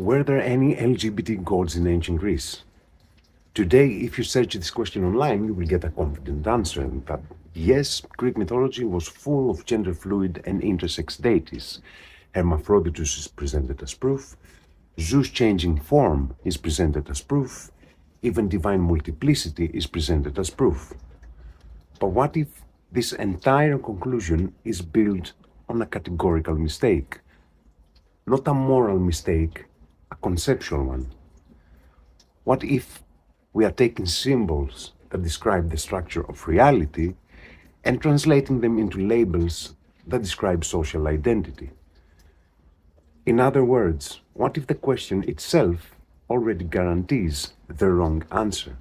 Were there any LGBT gods in ancient Greece? Today, if you search this question online, you will get a confident answer that yes, Greek mythology was full of gender fluid and intersex deities. Hermaphroditus is presented as proof, Zeus changing form is presented as proof, even divine multiplicity is presented as proof. But what if this entire conclusion is built on a categorical mistake? Not a moral mistake, a conceptual one. What if we are taking symbols that describe the structure of reality and translating them into labels that describe social identity? In other words, what if the question itself already guarantees the wrong answer?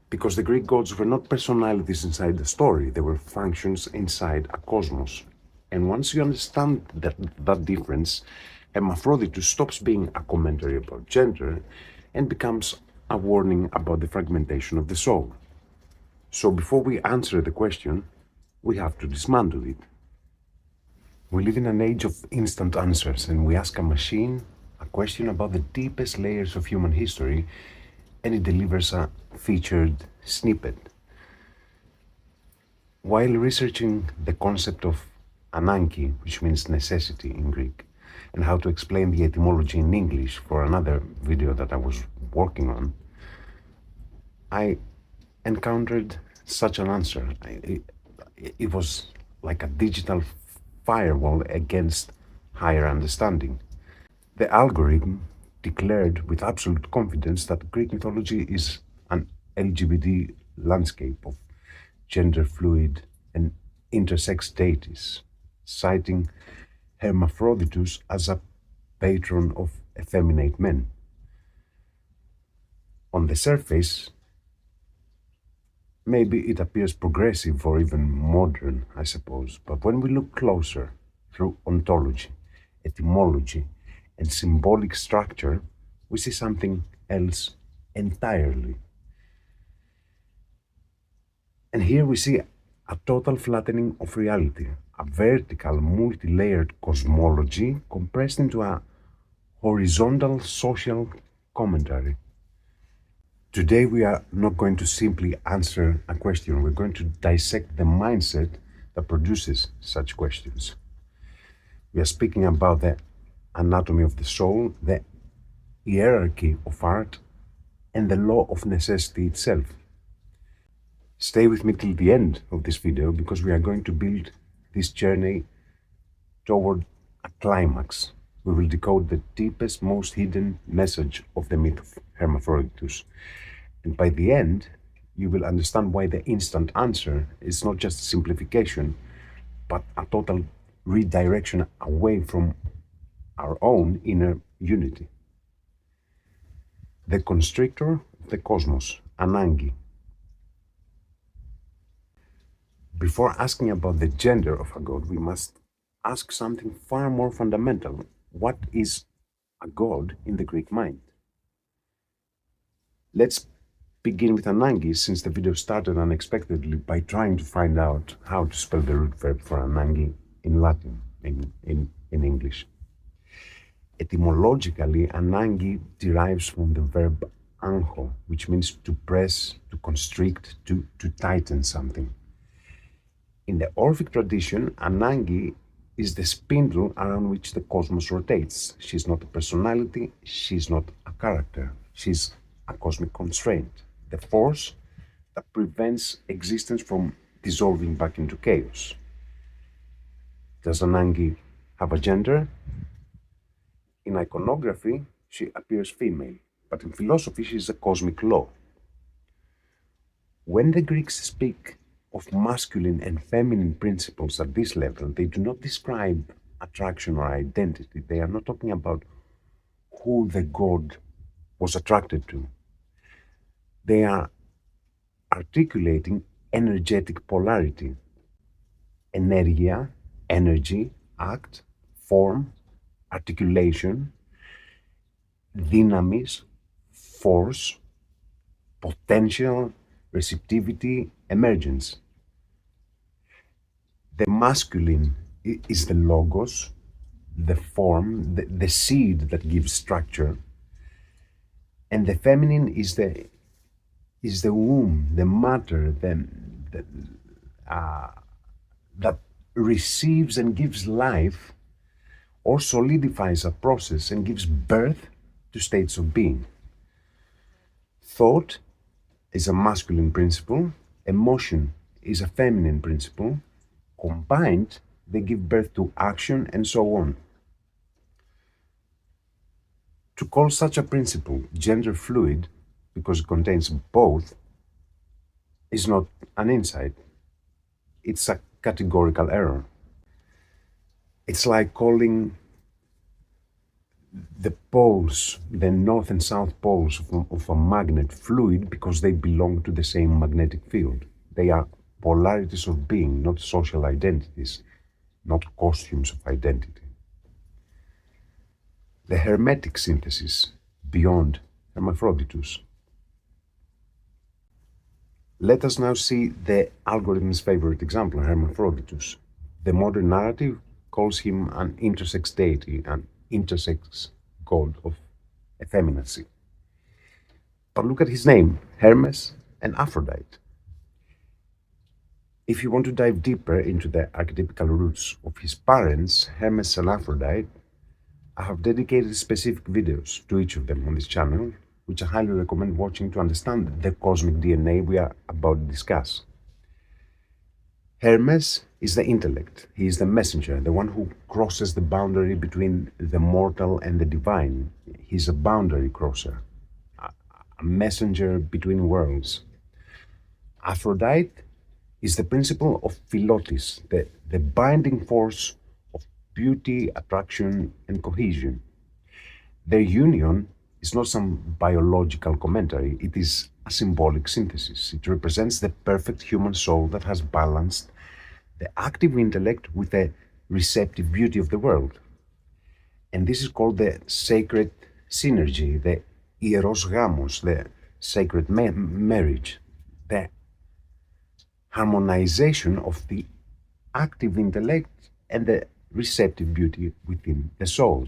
Because the Greek gods were not personalities inside the story, they were functions inside a cosmos. And once you understand that difference, Hermaphroditus stops being a commentary about gender and becomes a warning about the fragmentation of the soul. So before we answer the question, we have to dismantle it. We live in an age of instant answers, and we ask a machine a question about the deepest layers of human history, and it delivers a featured snippet. While researching the concept of Ananke, which means necessity in Greek, and how to explain the etymology in English for another video that I was working on, I encountered such an answer. It was like a digital firewall against higher understanding. The algorithm declared with absolute confidence that Greek mythology is an LGBT landscape of gender fluid and intersex deities, citing Hermaphroditus as a patron of effeminate men. On the surface, maybe it appears progressive or even modern, I suppose, but when we look closer through ontology, etymology, and symbolic structure, we see something else entirely. And here we see a total flattening of reality, a vertical, multi-layered cosmology compressed into a horizontal social commentary. Today we are not going to simply answer a question, we're going to dissect the mindset that produces such questions. We are speaking about the anatomy of the soul, the hierarchy of art, and the law of necessity itself. Stay with me till the end of this video because we are going to build this journey toward a climax. We will decode the deepest, most hidden message of the myth of Hermaphroditus. And by the end, you will understand why the instant answer is not just a simplification, but a total redirection away from our own inner unity. The constrictor of the cosmos, Ananke. Before asking about the gender of a god, we must ask something far more fundamental. What is a god in the Greek mind? Let's begin with Ananke, since the video started unexpectedly by trying to find out how to spell the root verb for Ananke in Latin, in English. Etymologically, Ananke derives from the verb ancho, which means to press, to constrict, to tighten something. In the Orphic tradition, Ananke is the spindle around which the cosmos rotates. She's not a personality, she's not a character, she's a cosmic constraint, the force that prevents existence from dissolving back into chaos. Does Ananke have a gender? In iconography, she appears female, but in philosophy, she is a cosmic law. When the Greeks speak of masculine and feminine principles at this level, they do not describe attraction or identity. They are not talking about who the god was attracted to. They are articulating energetic polarity. Energeia, energy, act, form, articulation, Dynamis, force, potential, receptivity, emergence. The masculine is the logos, the form, the seed that gives structure, and the feminine is the womb, the matter, that receives and gives life or solidifies a process and gives birth to states of being. Thought is a masculine principle, emotion is a feminine principle. Combined, they give birth to action and so on. To call such a principle gender fluid, because it contains both, is not an insight. It's a categorical error. It's like calling the poles, the north and south poles of a magnet fluid because they belong to the same magnetic field. They are polarities of being, not social identities, not costumes of identity. The Hermetic synthesis, beyond Hermaphroditus. Let us now see the algorithm's favorite example, Hermaphroditus. The modern narrative calls him an intersex deity, an intersex god of effeminacy. But look at his name, Hermes and Aphrodite. If you want to dive deeper into the archetypical roots of his parents, Hermes and Aphrodite, I have dedicated specific videos to each of them on this channel, which I highly recommend watching to understand the cosmic DNA we are about to discuss. Hermes is the intellect. He is the messenger, the one who crosses the boundary between the mortal and the divine. He is a boundary crosser, a messenger between worlds. Aphrodite is the principle of Philotis, the binding force of beauty, attraction, and cohesion. Their union is not some biological commentary, it is a symbolic synthesis. It represents the perfect human soul that has balanced the active intellect with the receptive beauty of the world. And this is called the sacred synergy, the hieros gamos, the sacred marriage, the harmonization of the active intellect and the receptive beauty within the soul.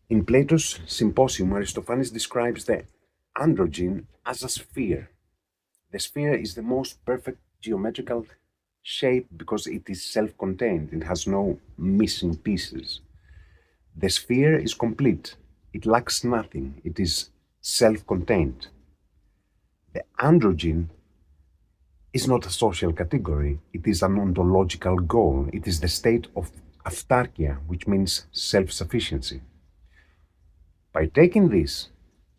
In Plato's Symposium, Aristophanes describes the androgyne as a sphere. The sphere is the most perfect geometrical shape because it is self-contained. It has no missing pieces. The sphere is complete. It lacks nothing. It is self-contained. The androgyne is not a social category. It is an ontological goal. It is the state of autarkia, which means self-sufficiency. By taking this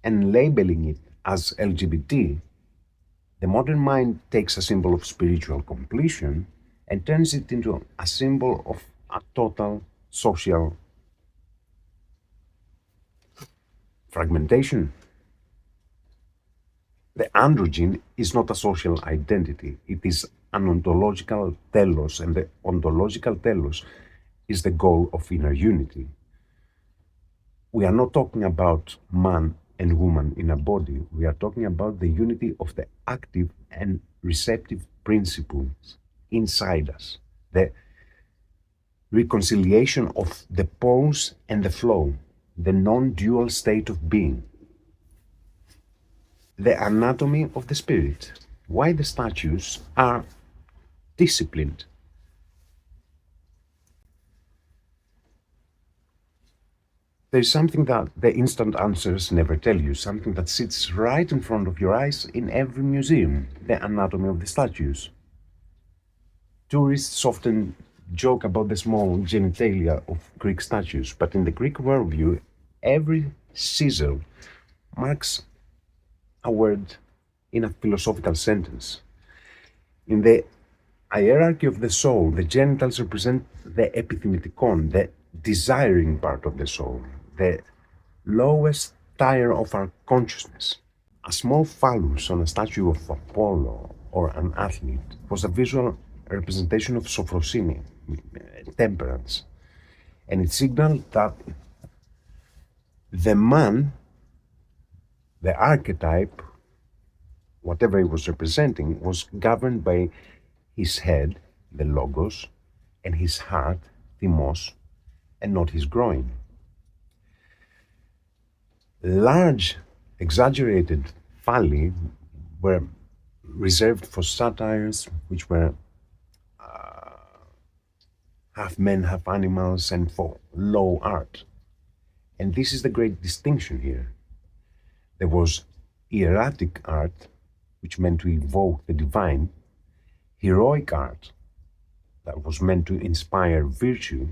and labeling it as LGBT, the modern mind takes a symbol of spiritual completion and turns it into a symbol of a total social fragmentation. The androgyne is not a social identity, it is an ontological telos, and the ontological telos is the goal of inner unity. We are not talking about man and woman in a body, we are talking about the unity of the active and receptive principles inside us, the reconciliation of the pose and the flow, the non-dual state of being. The anatomy of the spirit, why the statues are disciplined. There's something that the instant answers never tell you, something that sits right in front of your eyes in every museum, the anatomy of the statues. Tourists often joke about the small genitalia of Greek statues, but in the Greek worldview, every chisel marks a word in a philosophical sentence. In the hierarchy of the soul, the genitals represent the epithymikon, the desiring part of the soul, the lowest tier of our consciousness. A small phallus on a statue of Apollo or an athlete was a visual representation of sophrosine, temperance, and it signaled that the man, the archetype, whatever he was representing, was governed by his head, the logos, and his heart, thymos, and not his groin. Large, exaggerated phalli were reserved for satyrs, which were half men, half animals, and for low art. And this is the great distinction here. There was hieratic art, which meant to evoke the divine, heroic art, that was meant to inspire virtue,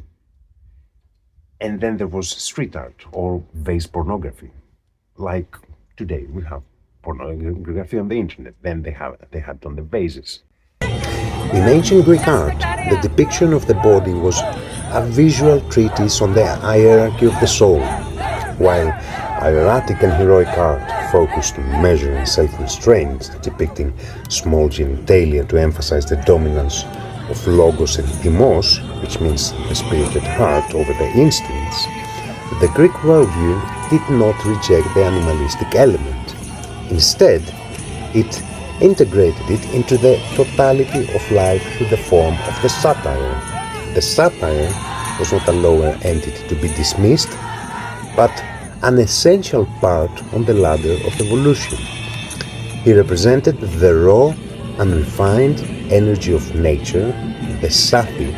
and then there was street art or vase pornography. Like today, we have pornography on the internet, then they had it on the vases. In ancient Greek art, the depiction of the body was a visual treatise on the hierarchy of the soul, while hieratic and heroic art focused on measure and self-restraint, depicting small genitalia to emphasize the dominance of logos and thymos, which means the spirit at heart over the instincts. The Greek worldview did not reject the animalistic element. Instead, it integrated it into the totality of life through the form of the satyr. The satyr was not a lower entity to be dismissed, but an essential part on the ladder of evolution. He represented the raw, unrefined energy of nature, the sati.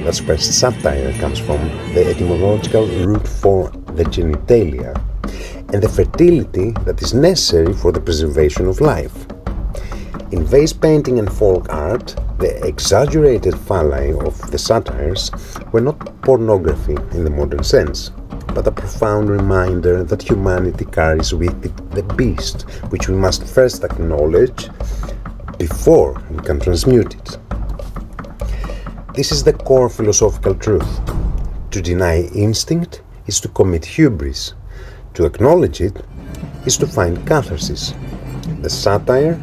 That's where satire comes from, the etymological root for the genitalia, and the fertility that is necessary for the preservation of life. In vase painting and folk art, the exaggerated phalli of the satyrs were not pornography in the modern sense, but a profound reminder that humanity carries with it the beast, which we must first acknowledge before we can transmute it. This is the core philosophical truth. To deny instinct is to commit hubris. To acknowledge it is to find catharsis. The satyr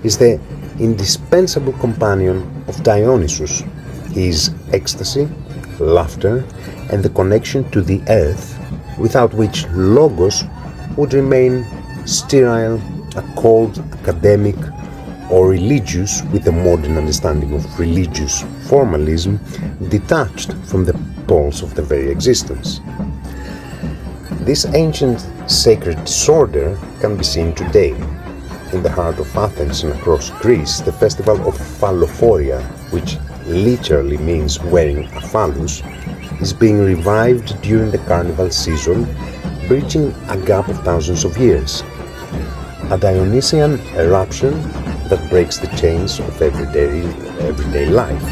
is the indispensable companion of Dionysus. He is ecstasy, laughter, and the connection to the earth, without which logos would remain sterile, a cold, academic, or religious, with a modern understanding of religious formalism, detached from the pulse of the very existence. This ancient sacred disorder can be seen today. In the heart of Athens and across Greece, the festival of phallophoria, which literally means wearing a phallus, is being revived during the carnival season, bridging a gap of thousands of years. A Dionysian eruption that breaks the chains of everyday life.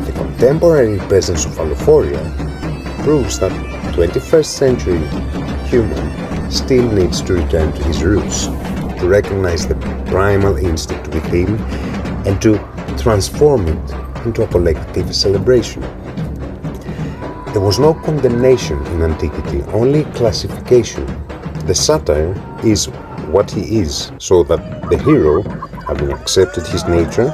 The contemporary presence of phallophoria proves that 21st century human still needs to return to his roots, to recognize the primal instinct within and to transform it into a collective celebration. There was no condemnation in antiquity, only classification. The satyr is what he is, so that the hero, having accepted his nature,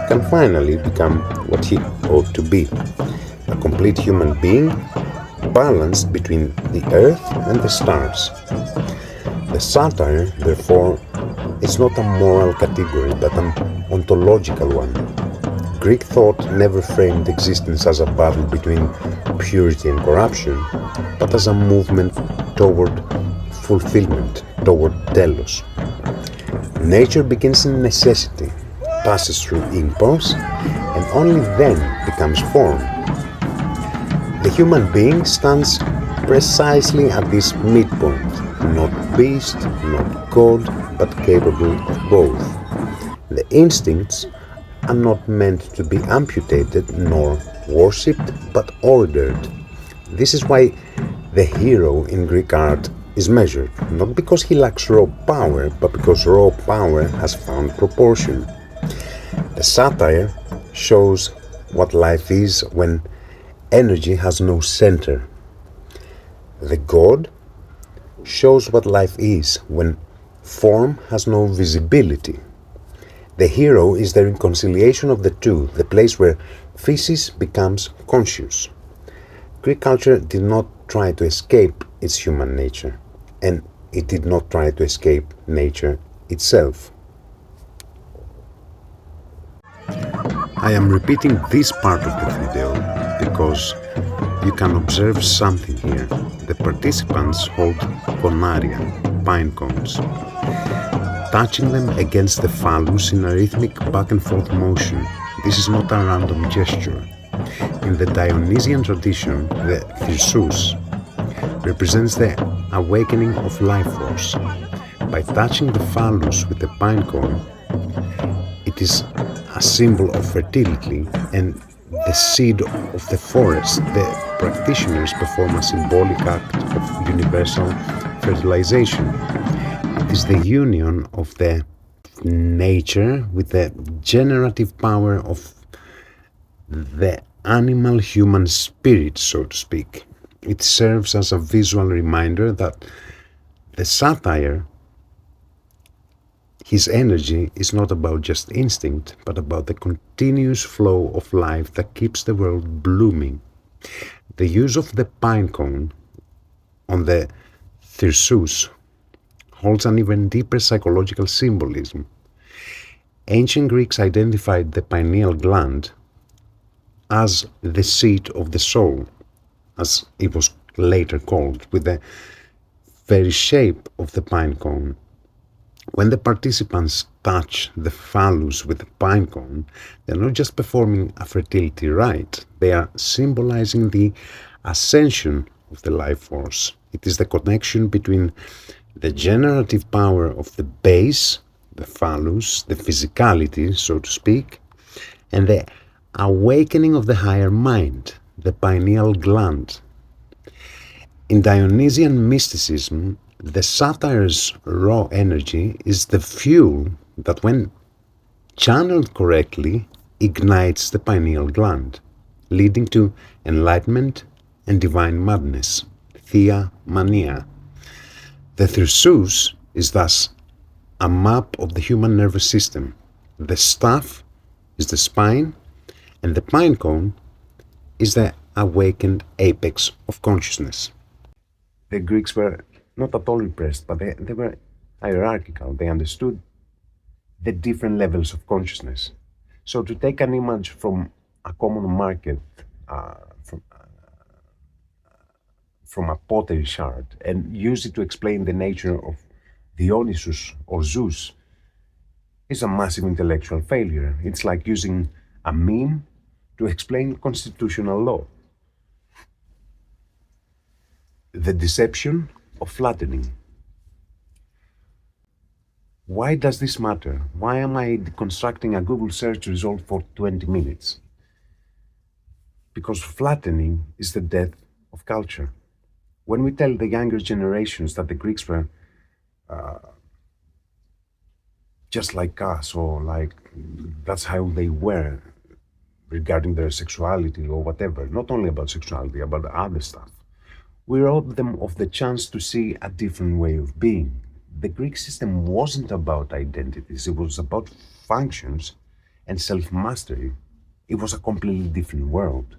can finally become what he ought to be, a complete human being, balanced between the earth and the stars. The satyr, therefore, is not a moral category, but an ontological one. Greek thought never framed existence as a battle between purity and corruption, but as a movement toward fulfillment, toward telos. Nature begins in necessity, passes through impulse, and only then becomes form. The human being stands precisely at this midpoint, not beast, not God, but capable of both. The instincts are not meant to be amputated nor worshipped, but ordered. This is why the hero in Greek art is measured, not because he lacks raw power, but because raw power has found proportion. The satyr shows what life is when energy has no center. The god shows what life is when form has no visibility. The hero is the reconciliation of the two, the place where physis becomes conscious. Greek culture did not try to escape its human nature, and it did not try to escape nature itself. I am repeating this part of the video because you can observe something here. The participants hold conaria, pine cones, touching them against the phallus in a rhythmic back and forth motion. This is not a random gesture. In the Dionysian tradition, the thyrsus represents the awakening of life force. By touching the phallus with the pine cone, it is a symbol of fertility and the seed of the forest. The practitioners perform a symbolic act of universal fertilization. It is the union of the nature with the generative power of the animal-human spirit, so to speak. It serves as a visual reminder that the satire, his energy, is not about just instinct, but about the continuous flow of life that keeps the world blooming. The use of the pine cone on the thyrsus holds an even deeper psychological symbolism. Ancient Greeks identified the pineal gland as the seat of the soul, as it was later called, with the very shape of the pine cone. When the participants touch the phallus with the pine cone, they are not just performing a fertility rite, they are symbolizing the ascension of the life force. It is the connection between the generative power of the base, the phallus, the physicality, so to speak, and the awakening of the higher mind, the pineal gland. In Dionysian mysticism, the satire's raw energy is the fuel that, when channeled correctly, ignites the pineal gland, leading to enlightenment and divine madness, thea mania. The thyrsus is thus a map of the human nervous system. The staff is the spine, and the pine cone is the awakened apex of consciousness. The Greeks were not at all impressed, but they were hierarchical. They understood the different levels of consciousness. So to take an image from a common market, from a pottery shard, and use it to explain the nature of Dionysus or Zeus is a massive intellectual failure. It's like using a meme to explain constitutional law. The deception of flattening. Why does this matter? Why am I deconstructing a Google search result for 20 minutes? Because flattening is the death of culture. When we tell the younger generations that the Greeks were just like us, or like that's how they were regarding their sexuality or whatever, not only about sexuality, about other stuff, we robbed them of the chance to see a different way of being. The Greek system wasn't about identities, it was about functions and self-mastery. It was a completely different world.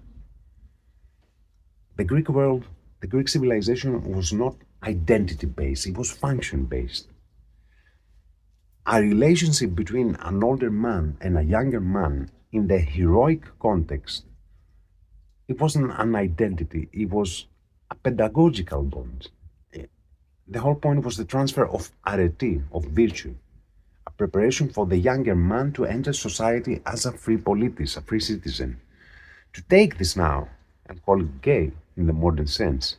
The Greek civilization was not identity-based, it was function-based. A relationship between an older man and a younger man in the heroic context, it wasn't an identity, it was a pedagogical bond. The whole point was the transfer of arete, of virtue, a preparation for the younger man to enter society as a free politis, a free citizen. To take this now and call it gay in the modern sense,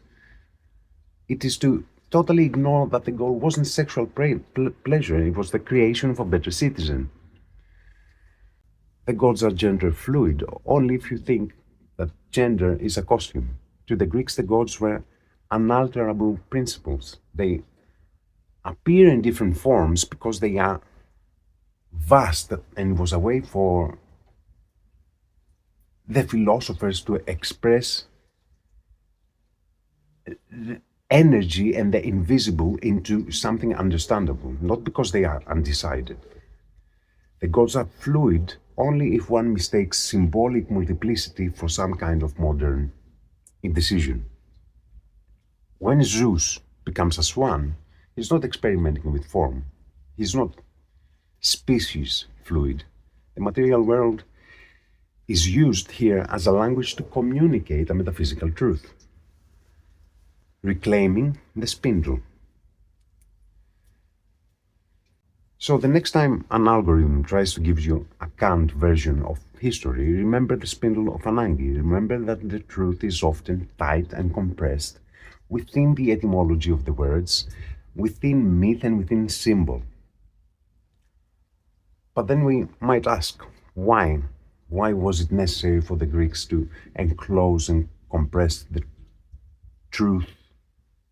it is to totally ignore that the goal wasn't sexual pleasure, it was the creation of a better citizen. The gods are gender fluid only if you think that gender is a costume. To the Greeks, the gods were unalterable principles. They appear in different forms because they are vast, and it was a way for the philosophers to express the energy and the invisible into something understandable, not because they are undecided. The gods are fluid only if one mistakes symbolic multiplicity for some kind of modern indecision. When Zeus becomes a swan, he's not experimenting with form. He's not species fluid. The material world is used here as a language to communicate a metaphysical truth, reclaiming the spindle. So the next time an algorithm tries to give you a canned version of history, remember the spindle of Ananke. Remember that the truth is often tight and compressed within the etymology of the words, within myth and within symbol. But then we might ask, why? Why was it necessary for the Greeks to enclose and compress the truth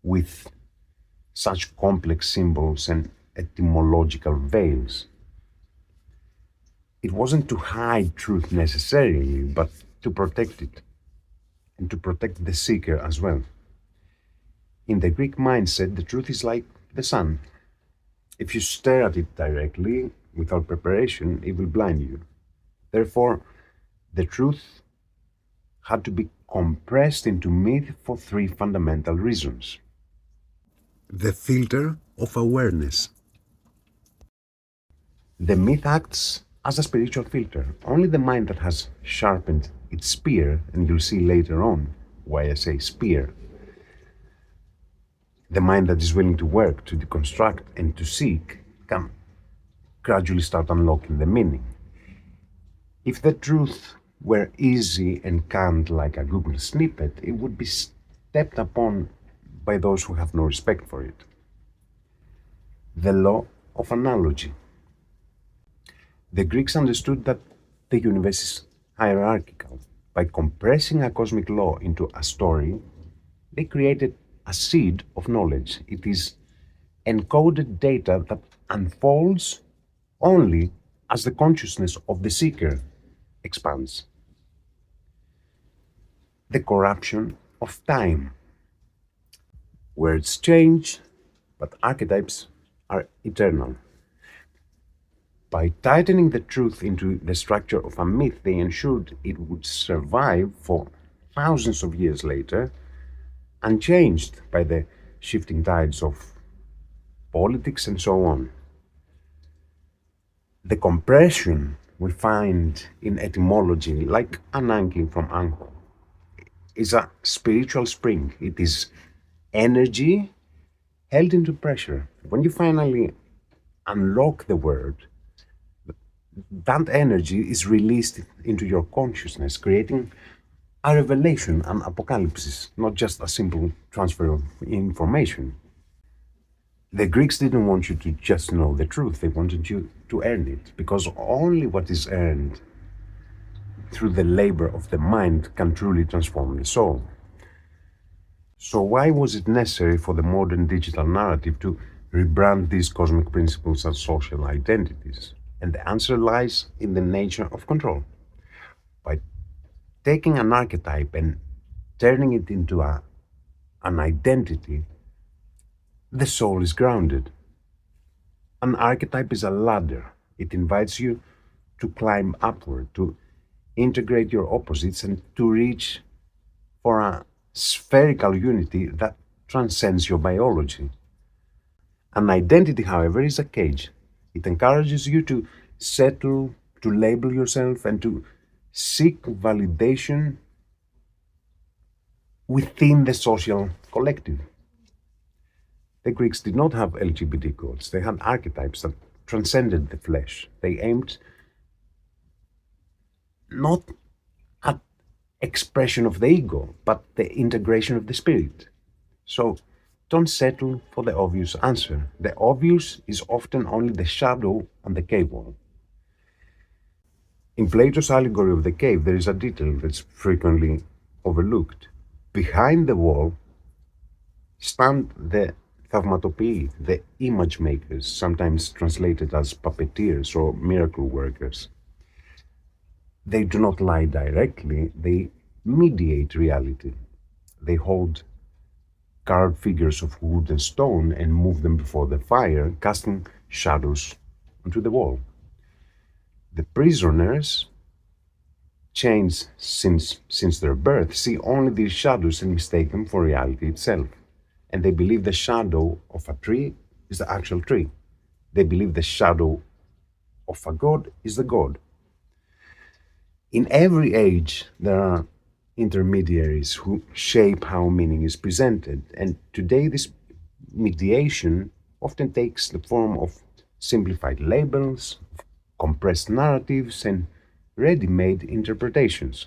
with such complex symbols and etymological veils? It wasn't to hide truth necessarily, but to protect it, and to protect the seeker as well. In the Greek mindset, the truth is like the sun. If you stare at it directly, without preparation, it will blind you. Therefore, the truth had to be compressed into myth for three fundamental reasons. The filter of awareness. The myth acts as a spiritual filter. Only the mind that has sharpened its spear, and you'll see later on why I say spear, the mind that is willing to work, to deconstruct, and to seek, can gradually start unlocking the meaning. If the truth were easy and canned like a Google snippet, it would be stepped upon by those who have no respect for it. The law of analogy. The Greeks understood that the universe is hierarchical. By compressing a cosmic law into a story, they created a seed of knowledge. It is encoded data that unfolds only as the consciousness of the seeker expands. The corruption of time. Words change, but archetypes are eternal. By tightening the truth into the structure of a myth, they ensured it would survive for thousands of years later, unchanged by the shifting tides of politics and so on. The compression we find in etymology, like Ananke from Anko, is a spiritual spring. It is energy held into pressure. When you finally unlock the word, that energy is released into your consciousness, creating a revelation, an apocalypse, not just a simple transfer of information. The Greeks didn't want you to just know the truth, they wanted you to earn it, because only what is earned through the labor of the mind can truly transform the soul. So why was it necessary for the modern digital narrative to rebrand these cosmic principles as social identities? And the answer lies in the nature of control. By taking an archetype and turning it into an identity, the soul is grounded. An archetype is a ladder. It invites you to climb upward, to integrate your opposites, and to reach for a spherical unity that transcends your biology. An identity, however, is a cage. It encourages you to settle, to label yourself, and to seek validation within the social collective. The Greeks did not have LGBT gods. They had archetypes that transcended the flesh. They aimed not at expression of the ego, but the integration of the spirit. So don't settle for the obvious answer. The obvious is often only the shadow on the cave wall. In Plato's Allegory of the Cave, there is a detail that's frequently overlooked. Behind the wall stand the thaumatopii, the image makers, sometimes translated as puppeteers or miracle workers. They do not lie directly, they mediate reality. They hold carved figures of wood and stone and move them before the fire, casting shadows onto the wall. The prisoners, chained since their birth, see only these shadows and mistake them for reality itself. And they believe the shadow of a tree is the actual tree. They believe the shadow of a god is the god. In every age, there are intermediaries who shape how meaning is presented, and today this mediation often takes the form of simplified labels, compressed narratives, and ready-made interpretations.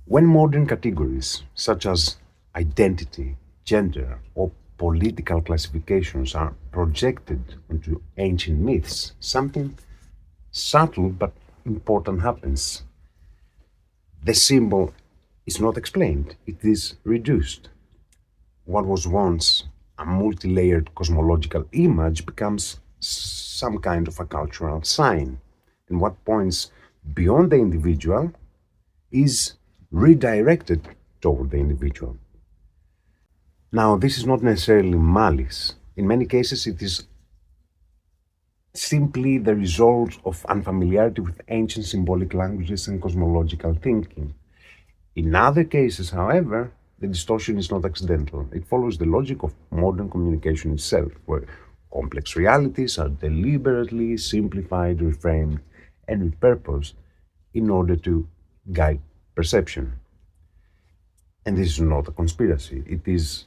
When modern categories such as identity, gender, or political classifications are projected onto ancient myths, something subtle but important happens. The symbol is not explained, it is reduced. What was once a multi-layered cosmological image becomes some kind of a cultural sign, and what points beyond the individual is redirected toward the individual. Now, this is not necessarily malice. In many cases, it is simply the result of unfamiliarity with ancient symbolic languages and cosmological thinking. In other cases, however, the distortion is not accidental. It follows the logic of modern communication itself, where complex realities are deliberately simplified, reframed, and repurposed in order to guide perception. And this is not a conspiracy. It is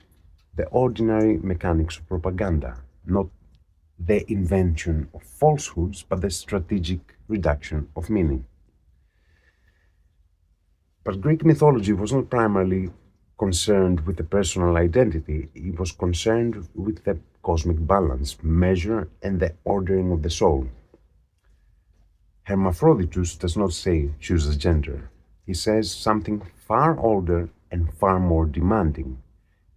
the ordinary mechanics of propaganda, not the invention of falsehoods, but the strategic reduction of meaning. But Greek mythology was not primarily concerned with the personal identity, it was concerned with the cosmic balance, measure, and the ordering of the soul. Hermaphroditus does not say choose a gender. He says something far older and far more demanding.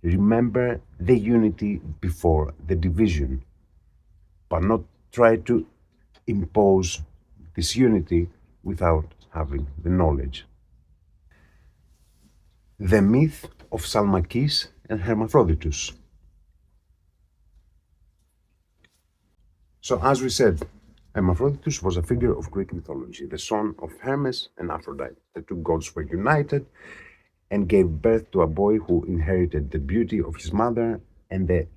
Remember the unity before the division, but not try to impose this unity without having the knowledge. The myth of Salmacis and Hermaphroditus. So, as we said, Hermaphroditus was a figure of Greek mythology, the son of Hermes and Aphrodite. The two gods were united and gave birth to a boy who inherited the beauty of his mother and the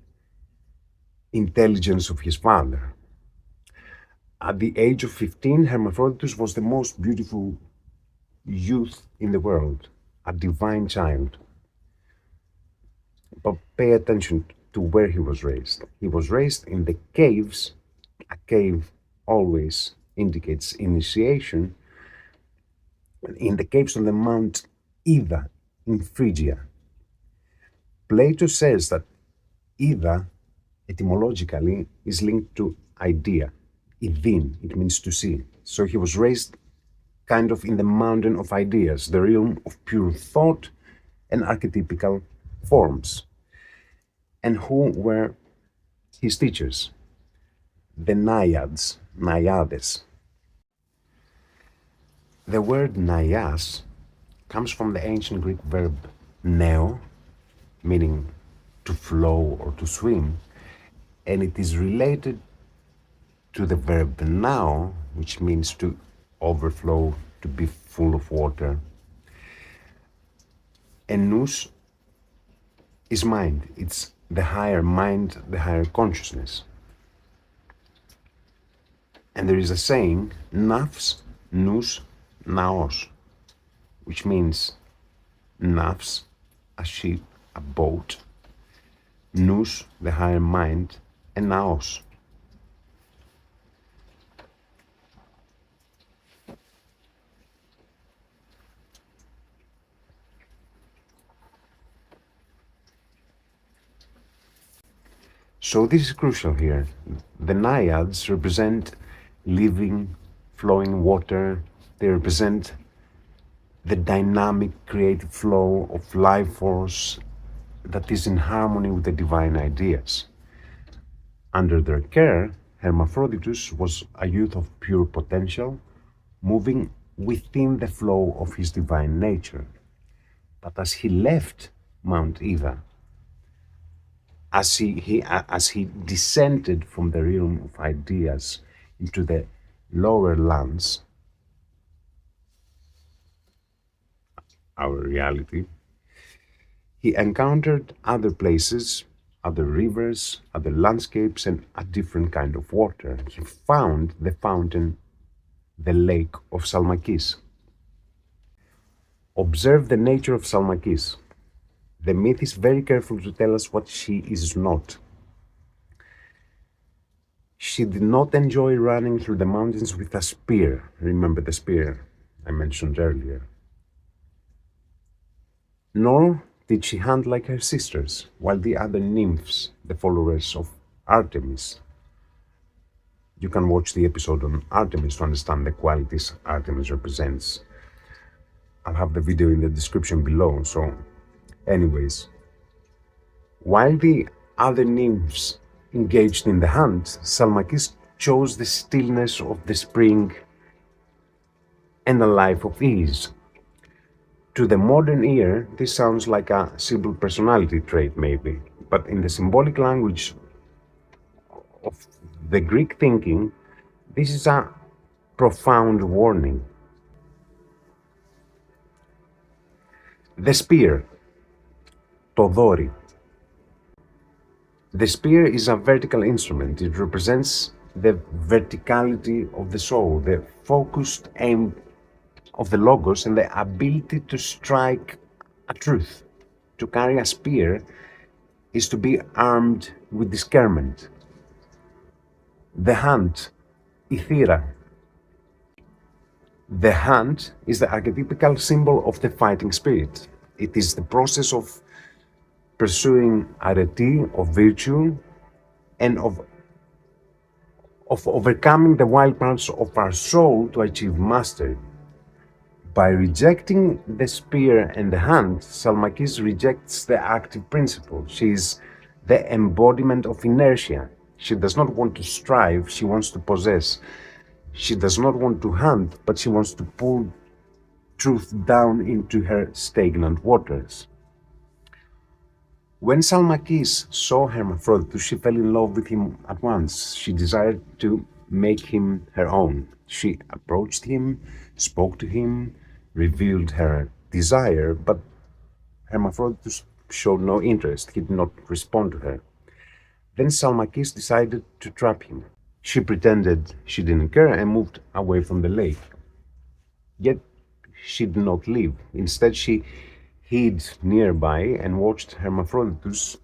intelligence of his father. At the age of 15, Hermaphroditus was the most beautiful youth in the world, a divine child. But pay attention to where he was raised. He was raised in the caves. A cave always indicates initiation. In the caves on the Mount Ida in Phrygia. Plato says that Ida, etymologically, is linked to idea. Idin, it means to see. So he was raised kind of in the mountain of ideas, the realm of pure thought and archetypical forms. And who were his teachers? The Naiads, Naiades. The word Naias comes from the ancient Greek verb neo, meaning to flow or to swim, and it is related to the verb nao, which means to overflow, to be full of water. And nous is mind. It's the higher mind, the higher consciousness. And there is a saying, nafs, nous, naos, which means nafs, a ship, a boat, nous, the higher mind, and naos. So this is crucial here. The Naiads represent living, flowing water. They represent the dynamic, creative flow of life force that is in harmony with the divine ideas. Under their care, Hermaphroditus was a youth of pure potential, moving within the flow of his divine nature. But as he left Mount Ida, as he descended from the realm of ideas into the lower lands, our reality, he encountered other places, other rivers, other landscapes, and a different kind of water. He found the fountain, the lake of Salmacis. Observe the nature of Salmacis. The myth is very careful to tell us what she is not. She did not enjoy running through the mountains with a spear. Remember the spear I mentioned earlier. Nor did she hunt like her sisters, while the other nymphs, the followers of Artemis. You can watch the episode on Artemis to understand the qualities Artemis represents. I'll have the video in the description below, so anyways. While the other nymphs engaged in the hunt, Salmacis chose the stillness of the spring and a life of ease. To the modern ear, this sounds like a simple personality trait maybe, but in the symbolic language of the Greek thinking, this is a profound warning. The spear, το δόρυ. The spear is a vertical instrument. It represents the verticality of the soul, the focused aim of the logos, and the ability to strike a truth. To carry a spear is to be armed with discernment. The hunt, η θύρα. The hunt is the archetypical symbol of the fighting spirit. It is the process of pursuing arete, of virtue, and of overcoming the wild parts of our soul to achieve mastery. By rejecting the spear and the hunt, Salmacis rejects the active principle. She is the embodiment of inertia. She does not want to strive, she wants to possess. She does not want to hunt, but she wants to pull truth down into her stagnant waters. When Salmacis saw Hermaphroditus, she fell in love with him at once. She desired to make him her own. She approached him, spoke to him, revealed her desire, but Hermaphroditus showed no interest. He did not respond to her. Then Salmacis decided to trap him. She pretended she didn't care and moved away from the lake. Yet she did not leave. Instead, she hid nearby and watched Hermaphroditus,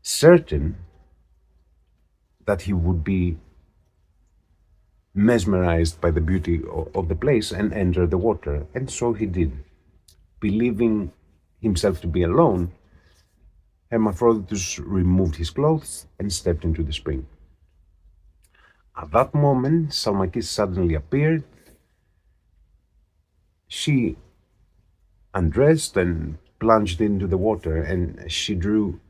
certain that he would be mesmerized by the beauty of the place and enter the water. And so he did. Believing himself to be alone, Hermaphroditus removed his clothes and stepped into the spring. At that moment, Salmacis suddenly appeared. She undressed and plunged into the water, and she drew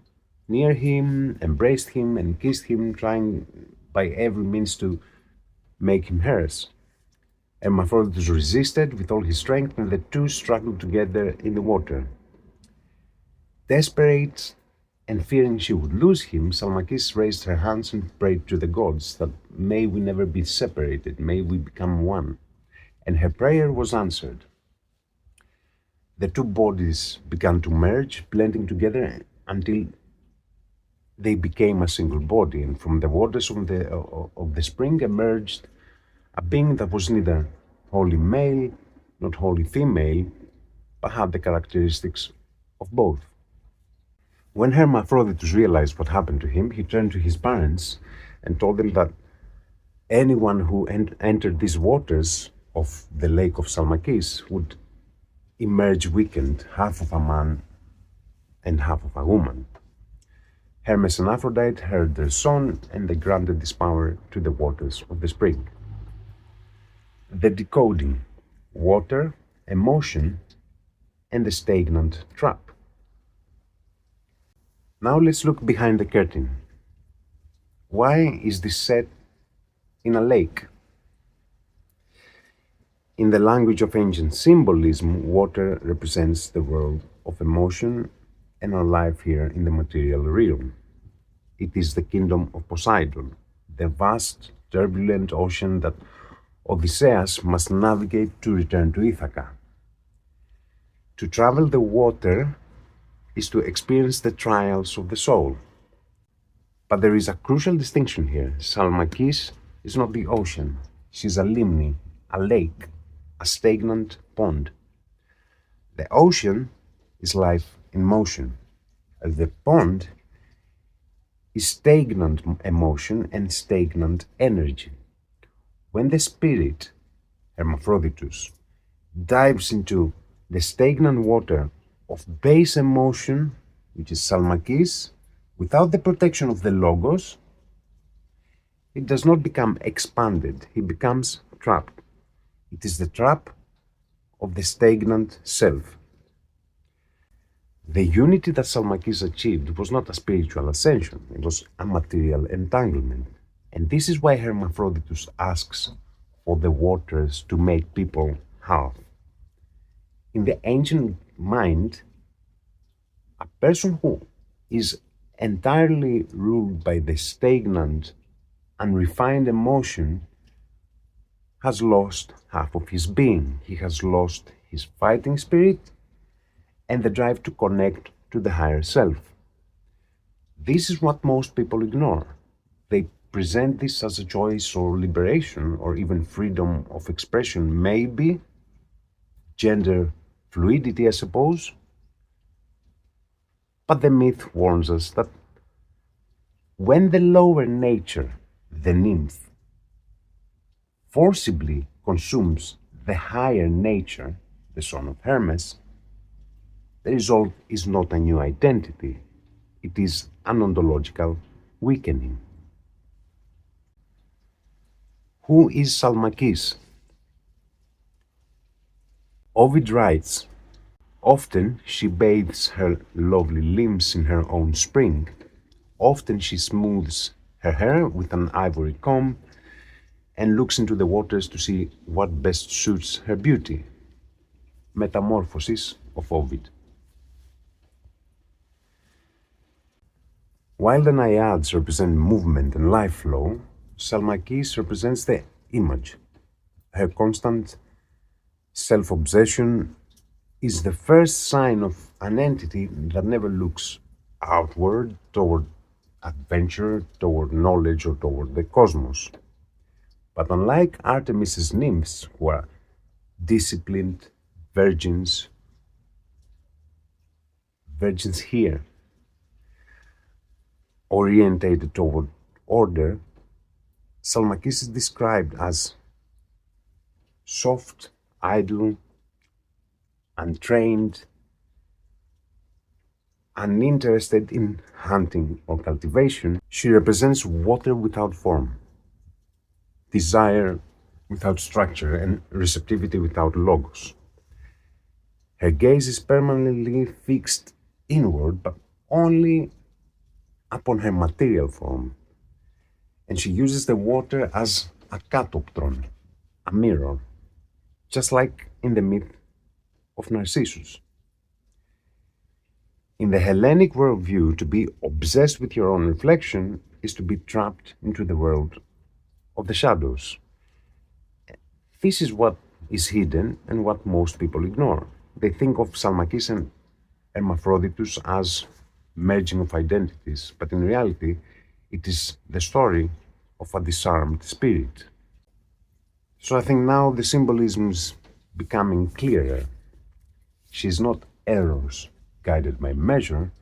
near him, embraced him, and kissed him, trying by every means to make him hers. Hermaphroditus resisted with all his strength, and the two struggled together in the water. Desperate and fearing she would lose him, Salmacis raised her hands and prayed to the gods that may we never be separated, may we become one. And her prayer was answered. The two bodies began to merge, blending together until they became a single body, and from the waters of the spring emerged a being that was neither wholly male, not wholly female, but had the characteristics of both. When Hermaphroditus realized what happened to him, he turned to his parents and told them that anyone who entered these waters of the lake of Salmacis would emerge weakened, half of a man and half of a woman. Hermes and Aphrodite heard their son, and they granted this power to the waters of the spring. The decoding, water, emotion, and the stagnant trap. Now let's look behind the curtain. Why is this set in a lake? In the language of ancient symbolism, water represents the world of emotion and our life here in the material realm. It is the kingdom of Poseidon, the vast, turbulent ocean that Odysseus must navigate to return to Ithaca. To travel the water is to experience the trials of the soul. But there is a crucial distinction here. Salmacis is not the ocean. She's a limni, a lake, a stagnant pond. The ocean is life in motion. The pond is stagnant emotion and stagnant energy. When the spirit, Hermaphroditus, dives into the stagnant water of base emotion, which is Salmacis, without the protection of the Logos, it does not become expanded, he becomes trapped. It is the trap of the stagnant self. The unity that Salmacis achieved was not a spiritual ascension, it was a material entanglement. And this is why Hermaphroditus asks for the waters to make people half. In the ancient mind, a person who is entirely ruled by the stagnant, unrefined emotion has lost half of his being. He has lost his fighting spirit and the drive to connect to the higher self. This is what most people ignore. They present this as a choice or liberation or even freedom of expression, maybe gender fluidity, I suppose. But the myth warns us that when the lower nature, the nymph, forcibly consumes the higher nature, the son of Hermes, the result is not a new identity, it is an ontological weakening. Who is Salmacis? Ovid writes, often she bathes her lovely limbs in her own spring, often she smooths her hair with an ivory comb and looks into the waters to see what best suits her beauty. Metamorphosis of Ovid. While the Naiads represent movement and life flow, Salmacis represents the image. Her constant self-obsession is the first sign of an entity that never looks outward toward adventure, toward knowledge, or toward the cosmos. But unlike Artemis's nymphs, who are disciplined virgins here, orientated toward order, Salmacis is described as soft, idle, untrained, uninterested in hunting or cultivation. She represents water without form, desire without structure, and receptivity without logos. Her gaze is permanently fixed inward, but only upon her material form, and she uses the water as a katoptron, a mirror, just like in the myth of Narcissus. In the Hellenic worldview, to be obsessed with your own reflection is to be trapped into the world of the shadows. This is what is hidden and what most people ignore. They think of Salmacis and Hermaphroditus as merging of identities, but in reality, it is the story of a disarmed spirit. So I think now the symbolism is becoming clearer. She is not eros guided by measure,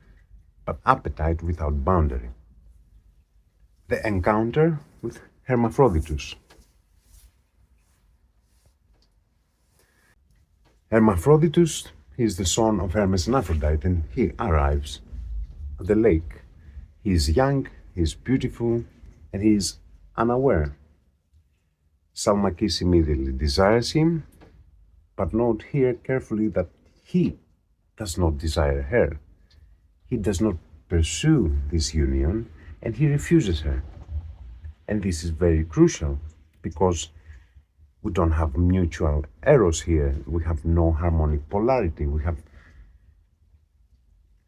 but appetite without boundary. The encounter with Hermaphroditus. Hermaphroditus is the son of Hermes and Aphrodite, and he arrives at the lake. He is young, he is beautiful, and he is unaware. Salmacis immediately desires him, but note here carefully that he does not desire her. He does not pursue this union, and he refuses her. And this is very crucial, because we don't have mutual eros here. We have no harmonic polarity. We have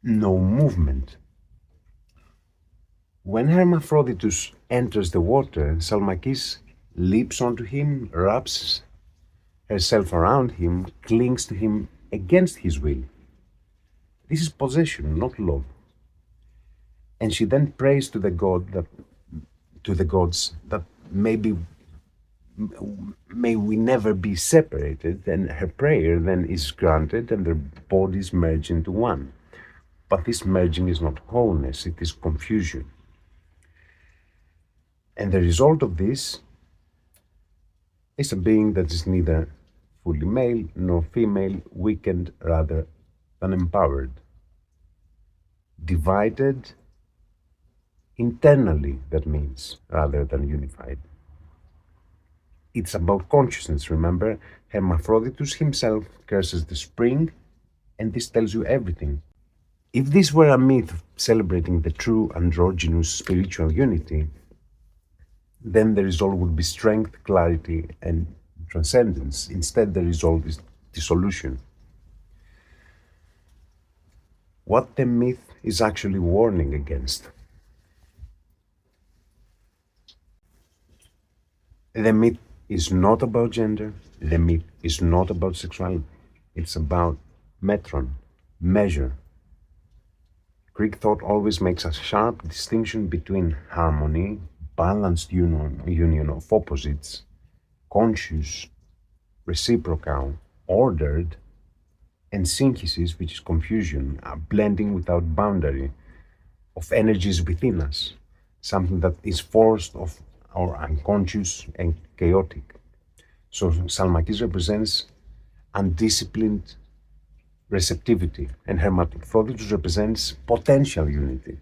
no movement. When Hermaphroditus enters the water, Salmacis leaps onto him, wraps herself around him, clings to him against his will. This is possession, not love. And she then prays to the gods that maybe may we never be separated, and her prayer then is granted and their bodies merge into one. But this merging is not wholeness, it is confusion. And the result of this is a being that is neither fully male nor female, weakened rather than empowered, divided internally, that means, rather than unified. It's about consciousness, remember? Hermaphroditus himself curses the spring, and this tells you everything. If this were a myth celebrating the true androgynous spiritual unity, then the result would be strength, clarity, and transcendence. Instead, the result is dissolution. What the myth is actually warning against. The myth is not about gender, the myth is not about sexuality, it's about metron, measure. Greek thought always makes a sharp distinction between harmony, balanced union of opposites, conscious, reciprocal, ordered, and synthesis, which is confusion, a blending without boundary of energies within us, something that is forced of our unconscious and chaotic. So Salmacis represents undisciplined receptivity, and Hermaphroditus represents potential unity.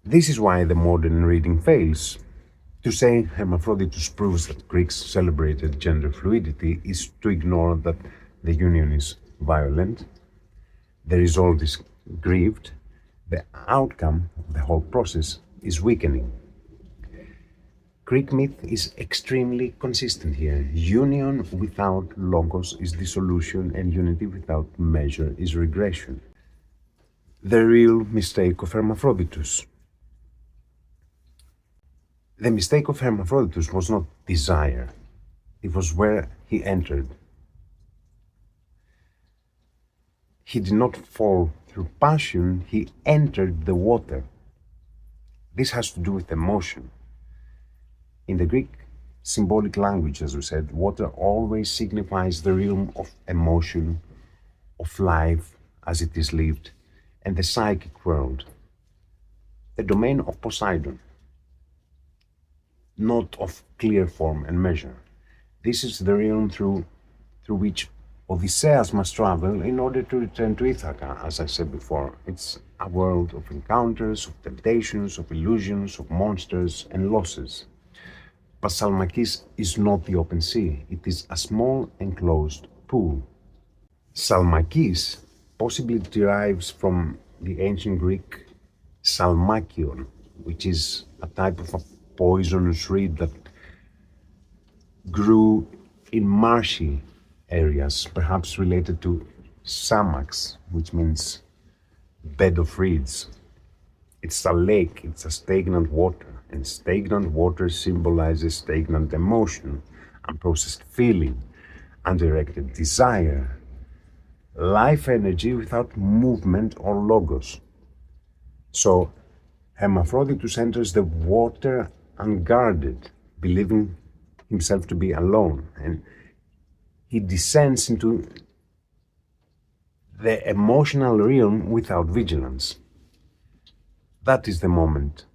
This is why the modern reading fails. To say Hermaphroditus proves that Greeks celebrated gender fluidity is to ignore that the union is violent, the result is grieved, the outcome of the whole process is weakening. Greek myth is extremely consistent here. Union without logos is dissolution, and unity without measure is regression. The real mistake of Hermaphroditus. The mistake of Hermaphroditus was not desire, it was where he entered. He did not fall through passion, he entered the water. This has to do with emotion. In the Greek symbolic language, as we said, water always signifies the realm of emotion, of life as it is lived, and the psychic world, the domain of Poseidon, not of clear form and measure. This is the realm through which Odysseus must travel in order to return to Ithaca, as I said before. It's a world of encounters, of temptations, of illusions, of monsters and losses. But Salmacis is not the open sea, it is a small enclosed pool. Salmacis possibly derives from the ancient Greek salmakion, which is a type of a poisonous reed that grew in marshy areas, perhaps related to Samax, which means bed of reeds. It's a lake, it's a stagnant water, and stagnant water symbolizes stagnant emotion, unprocessed feeling, undirected desire, life energy without movement or logos. So Hermaphroditus enters the water unguarded, believing himself to be alone, and he descends into the emotional realm without vigilance. That is the moment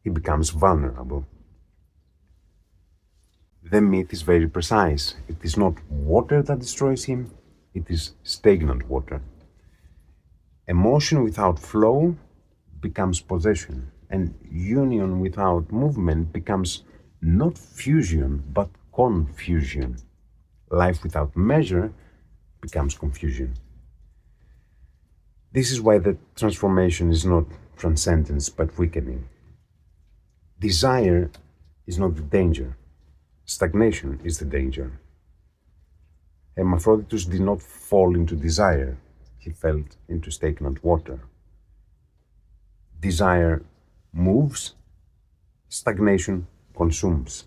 he becomes vulnerable. The myth is very precise. It is not water that destroys him, it is stagnant water. Emotion without flow becomes possession, and union without movement becomes not fusion but confusion. Life without measure becomes confusion. This is why the transformation is not transcendence but weakening. Desire is not the danger, stagnation is the danger. Hermaphroditus did not fall into desire, he fell into stagnant water. Desire moves, stagnation consumes.